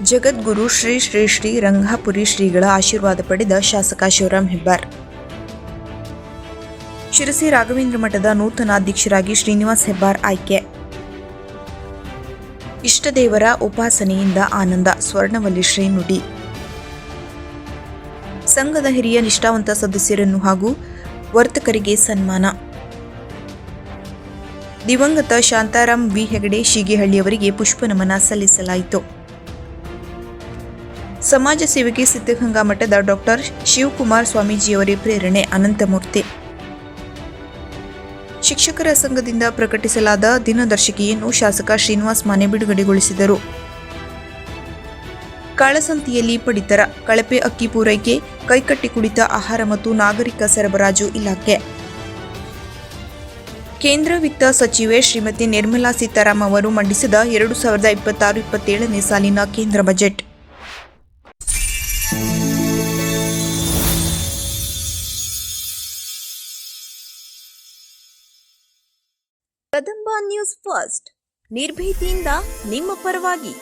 ಜಗದ್ಗುರು ಶ್ರೀ ಶ್ರೀ ಶ್ರೀ ರಂಗಾಪುರಿ ಶ್ರೀಗಳ ಆಶೀರ್ವಾದ ಪಡೆದ ಶಾಸಕ ಶಿವರಾಮ್ ಹೆಬ್ಬಾರ್. ಶಿರಸಿ ರಾಘವೇಂದ್ರ ಮಠದ ನೂತನ ಅಧ್ಯಕ್ಷರಾಗಿ ಶ್ರೀನಿವಾಸ್ ಹೆಬ್ಬಾರ್ ಆಯ್ಕೆ. ಇಷ್ಟದೇವರ ಉಪಾಸನೆಯಿಂದ ಆನಂದ. ಸ್ವರ್ಣವಲ್ಲಿ ಶ್ರೀ ನುಡಿ. ಸಂಘದ ಹಿರಿಯ ನಿಷ್ಠಾವಂತ ಸದಸ್ಯರನ್ನು ಹಾಗೂ ವರ್ತಕರಿಗೆ ಸನ್ಮಾನ. ದಿವಂಗತ ಶಾಂತಾರಾಮ್ ವಿ ಹೆಗಡೆ ಶೀಗಿಹಳ್ಳಿಯವರಿಗೆ ಪುಷ್ಪನಮನ ಸಲ್ಲಿಸಲಾಯಿತು. ಸಮಾಜ ಸೇವೆಗೆ ಸಿದ್ಧಗಂಗಾ ಮಠದ ಡಾಕ್ಟರ್ ಶಿವಕುಮಾರ್ ಸ್ವಾಮೀಜಿಯವರೇ ಪ್ರೇರಣೆ. ಅನಂತಮೂರ್ತಿ. ಶಿಕ್ಷಕರ ಸಂಘದಿಂದ ಪ್ರಕಟಿಸಲಾದ ದಿನದರ್ಶಿಕೆಯನ್ನು ಶಾಸಕ ಶ್ರೀನಿವಾಸ್ ಮಾನೆ ಬಿಡುಗಡೆಗೊಳಿಸಿದರು. ಕಾಳಸಂತಿಯಲ್ಲಿ ಪಡಿತರ, ಕಳಪೆ ಅಕ್ಕಿ ಪೂರೈಕೆ, ಕೈಕಟ್ಟಿ ಕುಳಿತ ಆಹಾರ ಮತ್ತು ನಾಗರಿಕ ಸರಬರಾಜು ಇಲಾಖೆ. ಕೇಂದ್ರ ವಿತ್ತ ಸಚಿವೆ ಶ್ರೀಮತಿ ನಿರ್ಮಲಾ ಸೀತಾರಾಮನ್ ಅವರು ಮಂಡಿಸಿದ 2026-27ನೇ ಸಾಲಿನ ಕೇಂದ್ರ ಬಜೆಟ್. ಕದಂಬ ನ್ಯೂಸ್ ಫಸ್ಟ್, ನಿರ್ಭೀತಿಯಿಂದ ನಿಮ್ಮ ಪರವಾಗಿ.